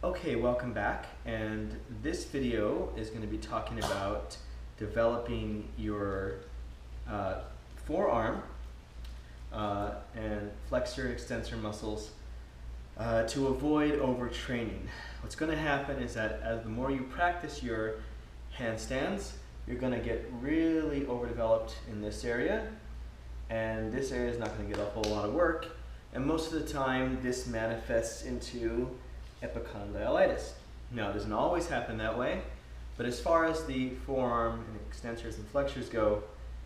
Okay, welcome back, and this video is going to be talking about developing your forearm and flexor extensor muscles to avoid overtraining. What's going to happen is that as the more you practice your handstands, you're going to get really overdeveloped in this area, and this area is not going to get a whole lot of work, and most of the time this manifests into epicondylitis. Now, it doesn't always happen that way, but as far as the forearm and extensors and flexors go,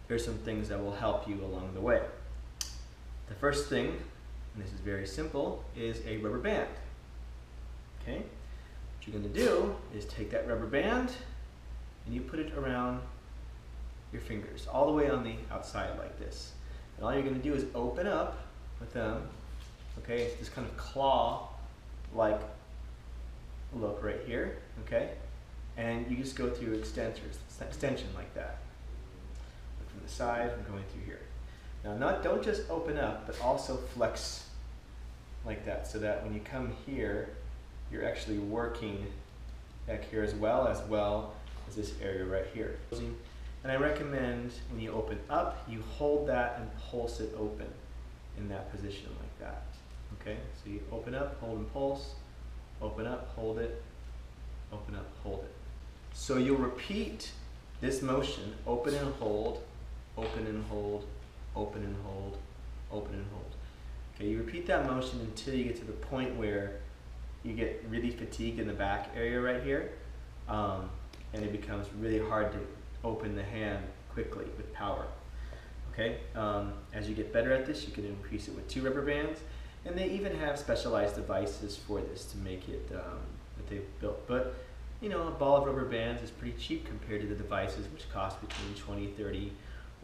there's some things that will help you along the way. The first thing, and this is very simple, is a rubber band. Okay? What you're going to do is take that rubber band and you put it around your fingers, all the way on the outside like this. And all you're going to do is open up with them, okay? It's this kind of claw-like look right here, okay? And you just go through extension like that. Look from the side and going through here. Now, don't just open up, but also flex like that, so that when you come here, you're actually working back here as well as this area right here. And I recommend when you open up, you hold that and pulse it open in that position like that. Okay, so you open up, hold and pulse, open up, hold it, open up, hold it. So you'll repeat this motion, open and hold, open and hold, open and hold, open and hold. Okay, you repeat that motion until you get to the point where you get really fatigued in the back area right here, and it becomes really hard to open the hand quickly with power. Okay, as you get better at this, you can increase it with 2 rubber bands, and they even have specialized devices for this to make it that they've built. But you know, a ball of rubber bands is pretty cheap compared to the devices, which cost between $20, $30,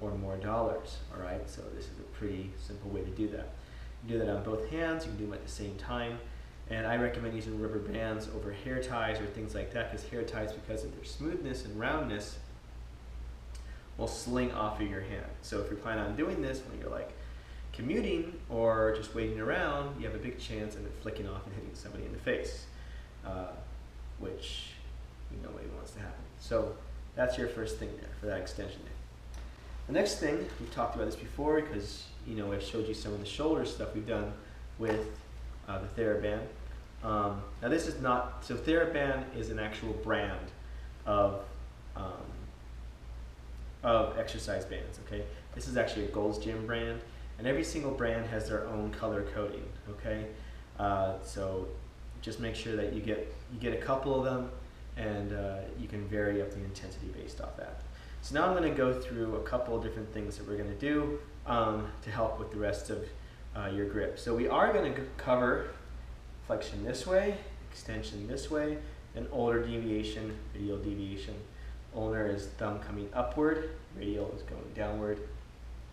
or more dollars. All right, so this is a pretty simple way to do that. You can do that on both hands. You can do them at the same time. And I recommend using rubber bands over hair ties or things like that, because hair ties, because of their smoothness and roundness, will sling off of your hand. So if you're planning on doing this when you're like commuting or just waiting around, you have a big chance of it flicking off and hitting somebody in the face, which nobody wants to happen. So that's your first thing there for that extension there. The next thing, we've talked about this before because I showed you some of the shoulder stuff we've done with the TheraBand. Now this is not, so TheraBand is an actual brand of exercise bands, okay? This is actually a Gold's Gym brand, and every single brand has their own color coding, okay? So just make sure that you get a couple of them, and you can vary up the intensity based off that. So now I'm going to go through a couple of different things that we're going to do to help with the rest of your grip. So we are going to cover flexion this way, extension this way, and ulnar deviation, radial deviation. Ulnar is thumb coming upward, radial is going downward.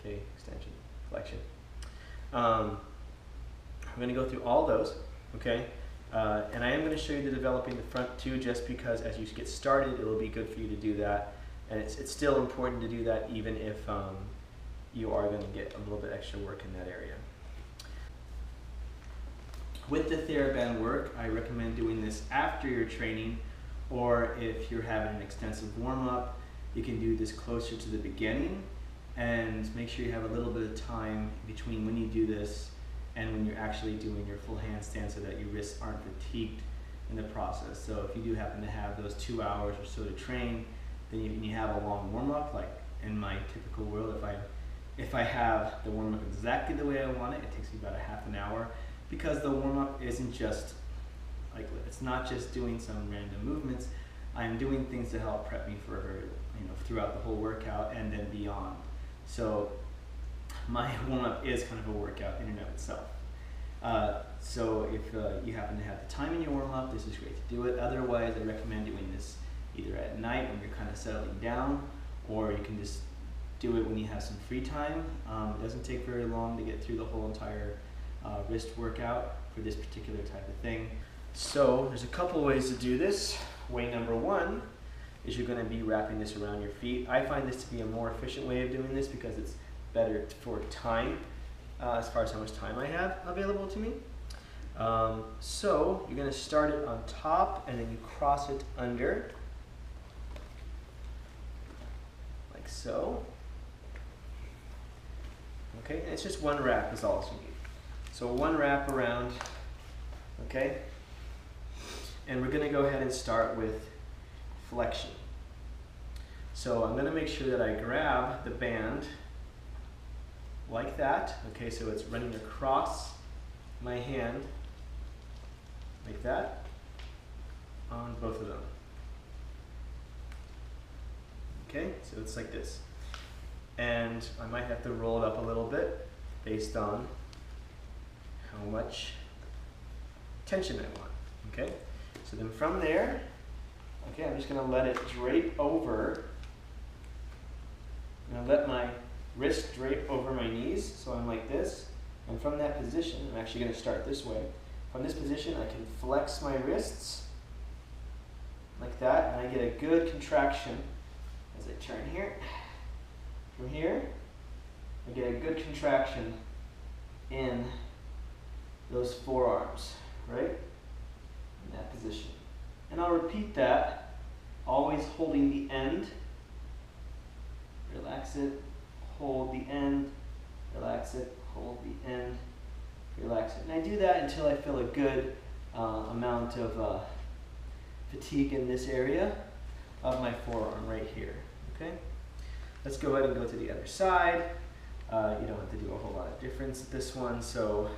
Okay, extension, flexion. I'm going to go through all those, okay? And I am going to show you the developing the front too, just because as you get started, it will be good for you to do that. And it's still important to do that even if you are going to get a little bit extra work in that area. With the TheraBand work, I recommend doing this after your training, or if you're having an extensive warm-up, you can do this closer to the beginning, and make sure you have a little bit of time between when you do this and when you're actually doing your full handstand, so that your wrists aren't fatigued in the process. So if you do happen to have those 2 hours or so to train, then you have a long warm-up. Like in my typical world, if I have the warm-up exactly the way I want it, it takes me about a half an hour, because the warm-up isn't just like, it's not just doing some random movements. I'm doing things to help prep me for throughout the whole workout and then beyond. So my warm-up is kind of a workout in and of itself. So if you happen to have the time in your warm-up, this is great to do it. Otherwise, I recommend doing this either at night when you're kind of settling down, or you can just do it when you have some free time. It doesn't take very long to get through the whole entire wrist workout for this particular type of thing. So there's a couple ways to do this. Way number one is you're going to be wrapping this around your feet. I find this to be a more efficient way of doing this because it's better for time, as far as how much time I have available to me. So you're going to start it on top and then you cross it under, like so. Okay, and it's just one wrap is all you need. So one wrap around, okay? And we're going to go ahead and start with flexion. So I'm going to make sure that I grab the band like that. Okay, so it's running across my hand like that on both of them. Okay, so it's like this. And I might have to roll it up a little bit based on how much tension I want. Okay, so then from there, okay, I'm just going to let it drape over. I'm going to let my wrist drape over my knees, so I'm like this. And from that position, I'm actually going to start this way. From this position, I can flex my wrists like that, and I get a good contraction as I turn here. From here, I get a good contraction in those forearms, right? In that position. And I'll repeat that, always holding the end. Relax it, hold the end, relax it, hold the end, relax it. And I do that until I feel a good amount of fatigue in this area of my forearm right here, okay? Let's go ahead and go to the other side. You don't have to do a whole lot of difference at this one, so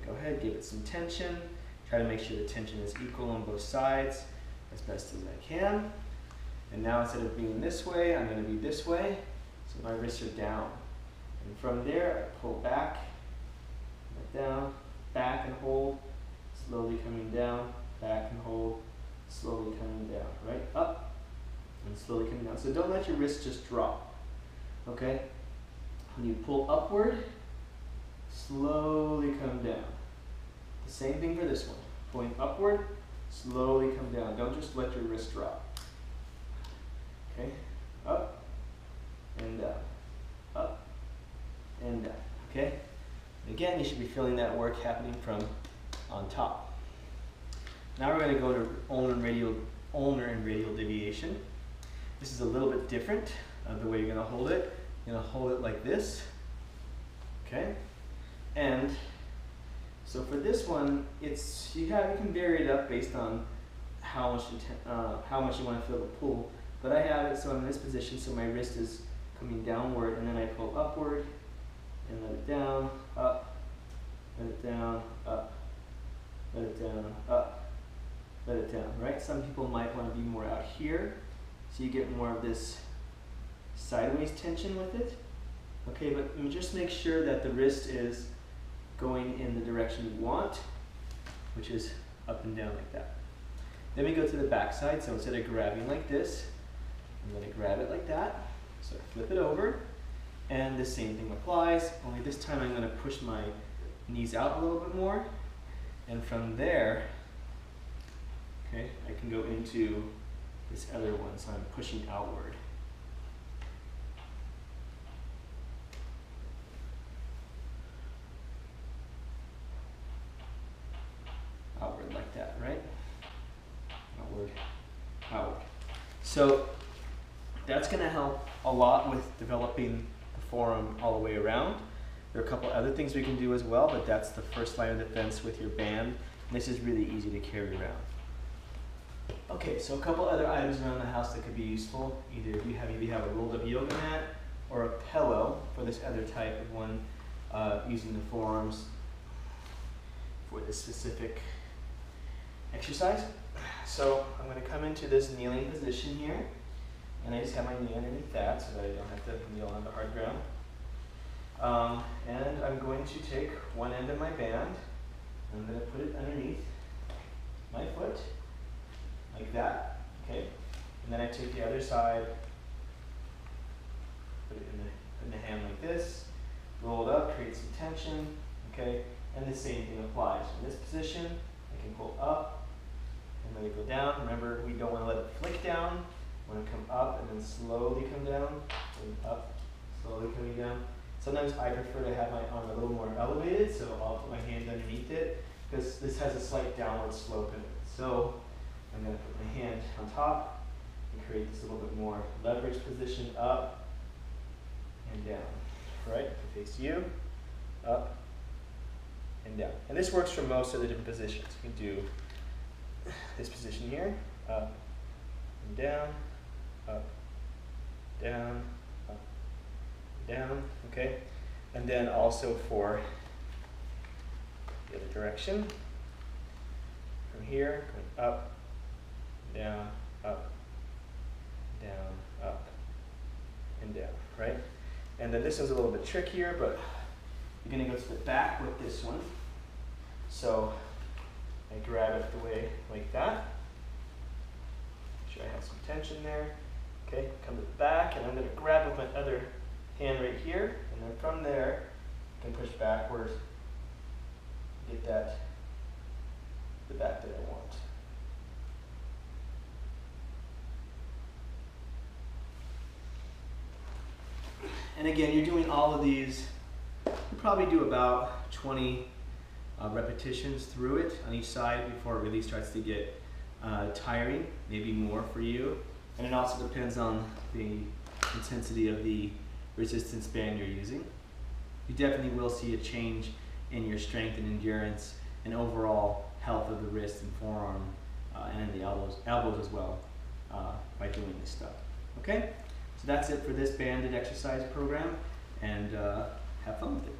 go ahead, give it some tension. Try to make sure the tension is equal on both sides as best as I can. And now instead of being this way, I'm going to be this way, so my wrists are down. And from there, I pull back, down, back and hold, slowly coming down, back and hold, slowly coming down, right? Up, and slowly coming down. So don't let your wrists just drop, okay? When you pull upward, slowly come down. The same thing for this one. Pulling upward, slowly come down. Don't just let your wrist drop. Okay, up and down, up and down, okay? Again, you should be feeling that work happening from on top. Now we're going to go to ulnar and radial deviation. This is a little bit different the way you're going to hold it. You're going to hold it like this, okay? And so for this one, it's you can vary it up based on how much you want to feel the pull. But I have it so I'm in this position, so my wrist is coming downward, and then I pull upward and let it down, up, let it down, up, let it down, up, let it down, right? Some people might want to be more out here, so you get more of this sideways tension with it. Okay, but just make sure that the wrist is going in the direction you want, which is up and down like that. Then we go to the back side, so instead of grabbing like this, I'm going to grab it like that, so I flip it over, and the same thing applies, only this time I'm going to push my knees out a little bit more, and from there, okay, I can go into this other one, so I'm pushing outward. Outward like that, right? Outward, outward. So that's going to help a lot with developing the forearm all the way around. There are a couple other things we can do as well, but that's the first line of defense with your band. And this is really easy to carry around. Okay, so a couple other items around the house that could be useful. Either you have a rolled up yoga mat or a pillow for this other type of one, using the forearms for this specific exercise. So I'm going to come into this kneeling position here, and I just have my knee underneath that so that I don't have to kneel on the hard ground. And I'm going to take one end of my band, and I'm going to put it underneath my foot, like that, okay? And then I take the other side, put it in the hand like this, roll it up, create some tension, okay? And the same thing applies. In this position, I can pull up and let it go down. Remember, we don't want to let it flick down. We want to come up and then slowly come down, and up, slowly coming down. Sometimes I prefer to have my arm a little more elevated, so I'll put my hand underneath it because this has a slight downward slope in it. So I'm going to put my hand on top and create this a little bit more leverage position, up and down. Right? Face you, up and down. And this works for most of the different positions. You can do this position here, up and down, up, down, up, down, okay? And then also for the other direction, from here, going up, down, up, and down, right? And then this one's a little bit trickier, but you're gonna go to the back with this one. So I grab it the way like that. Make sure I have some tension there. Okay, come to the back, and I'm going to grab with my other hand right here, and then from there, I can push backwards, get that the back that I want. And again, you're doing all of these, you probably do about 20 repetitions through it on each side before it really starts to get tiring, maybe more for you. And it also depends on the intensity of the resistance band you're using. You definitely will see a change in your strength and endurance and overall health of the wrist and forearm and in the elbows as well by doing this stuff. Okay? So that's it for this banded exercise program, and have fun with it.